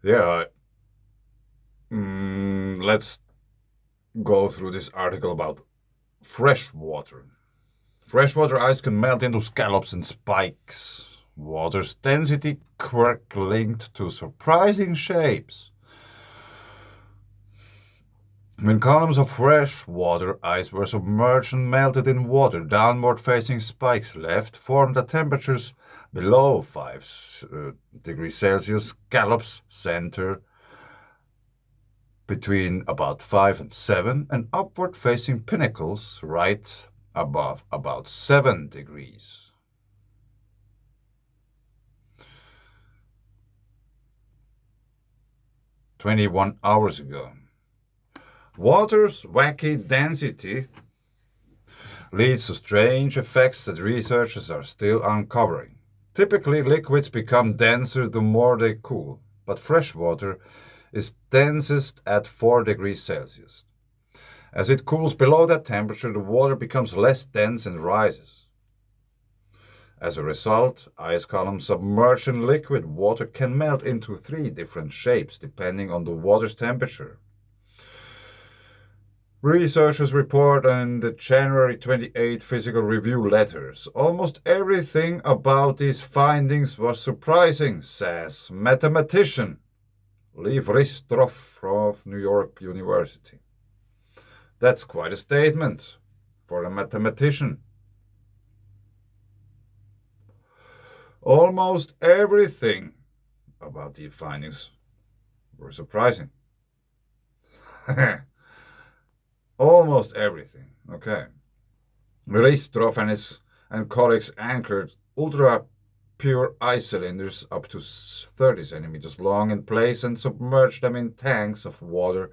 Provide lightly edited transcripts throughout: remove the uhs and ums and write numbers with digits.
Yeah, let's go through this article about fresh water. Freshwater ice can melt into scallops and spikes. Water's density quirk linked to surprising shapes. When columns of fresh water ice were submerged and melted in water, downward facing spikes left formed at temperatures below 5 degrees Celsius. Scallops center between about 5 and 7, and upward facing pinnacles right above about 7 degrees. "21 hours ago. Water's wacky density leads to strange effects that researchers are still uncovering. Typically, liquids become denser the more they cool, but fresh water is densest at 4 degrees Celsius. As it cools below that temperature, the water becomes less dense and rises. As a result, ice columns submerged in liquid water can melt into 3 different shapes depending on the water's temperature. Researchers report in the January 28 Physical Review letters. Almost everything about these findings was surprising, says mathematician Lev Ristroff of New York University. That's quite a statement for a mathematician. Almost everything about the findings were surprising. Almost everything. Okay. Ristroff and colleagues anchored ultra pure ice cylinders up to 30 centimeters long in place and submerged them in tanks of water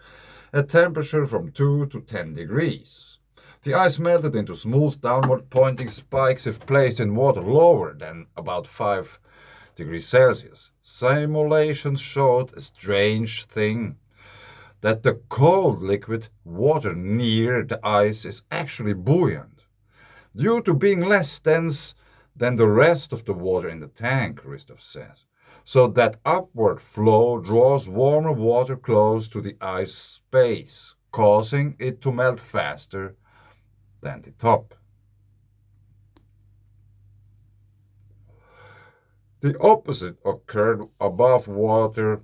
at temperature from 2 to 10 degrees. The ice melted into smooth downward pointing spikes if placed in water lower than about 5 degrees Celsius. Simulations showed a strange thing, that the cold liquid water near the ice is actually buoyant, due to being less dense than the rest of the water in the tank, Christoph says. So that upward flow draws warmer water close to the ice space, causing it to melt faster than the top. The opposite occurred above water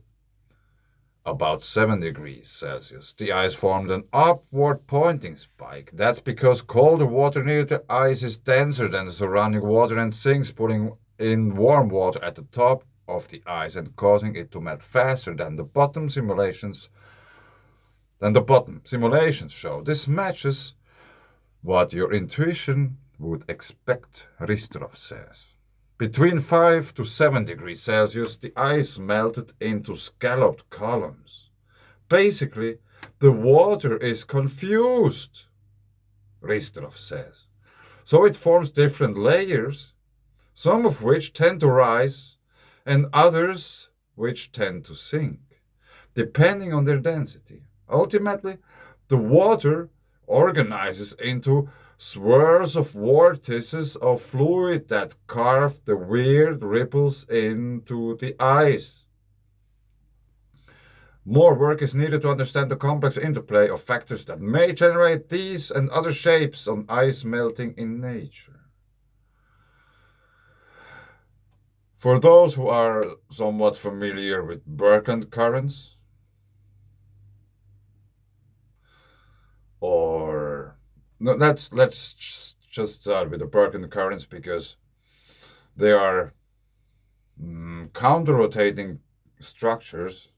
about 7 degrees Celsius. The ice formed an upward pointing spike. That's because colder water near the ice is denser than the surrounding water and sinks, pulling in warm water at the top of the ice and causing it to melt faster than the bottom simulations show. This matches what your intuition would expect, Ristroff says. Between 5 to 7 degrees Celsius, the ice melted into scalloped columns. Basically, the water is confused, Ristroff says. So it forms different layers, some of which tend to rise and others which tend to sink, depending on their density. Ultimately, the water organizes into swirls of vortices of fluid that carve the weird ripples into the ice. More work is needed to understand the complex interplay of factors that may generate these and other shapes on ice melting in nature. For those who are somewhat familiar with Birken currents, or no, let's just start with the Birken currents because they are counter-rotating structures.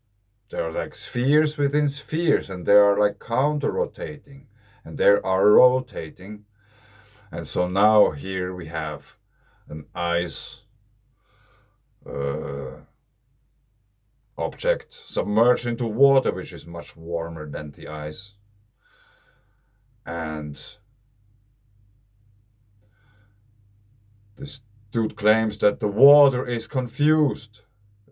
They are like spheres within spheres, and they are like counter-rotating, and they are rotating. And so now here we have an ice object submerged into water, which is much warmer than the ice. And this dude claims that the water is confused.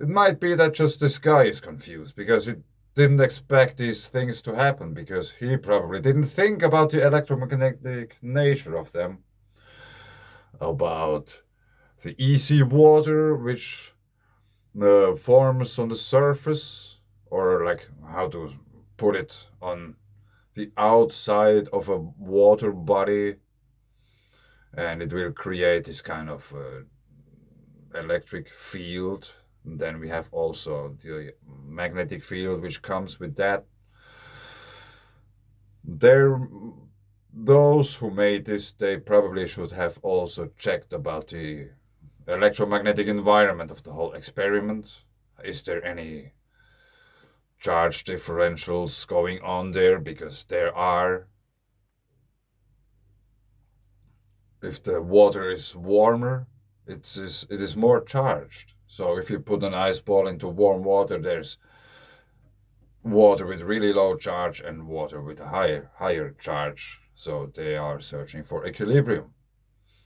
It might be that just this guy is confused because it didn't expect these things to happen, because he probably didn't think about the electromagnetic nature of them, about the easy water, which forms on the surface, or like how to put it on the outside of a water body, and it will create this kind of electric field. And then we have also the magnetic field which comes with that. There, those who made this, they probably should have also checked about the electromagnetic environment of the whole experiment. Is there any charge differentials going on there? Because there are. If the water is warmer, it is more charged. So if you put an ice ball into warm water, there's water with really low charge and water with a higher charge. So they are searching for equilibrium.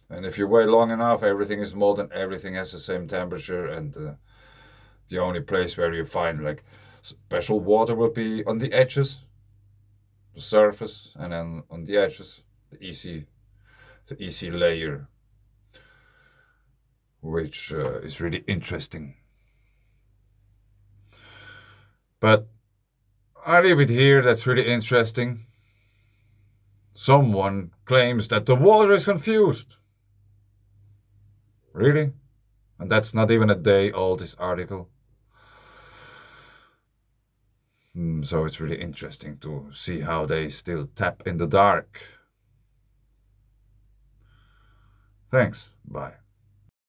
And if you wait long enough, everything is molten, everything has the same temperature, and the only place where you find like special water will be on the edges, the surface, and then on the edges, the easy layer, which is really interesting. But I leave it here. That's really interesting. Someone claims that the water is confused. Really? And that's not even a day old, this article. So it's really interesting to see how they still tap in the dark. Thanks. Bye.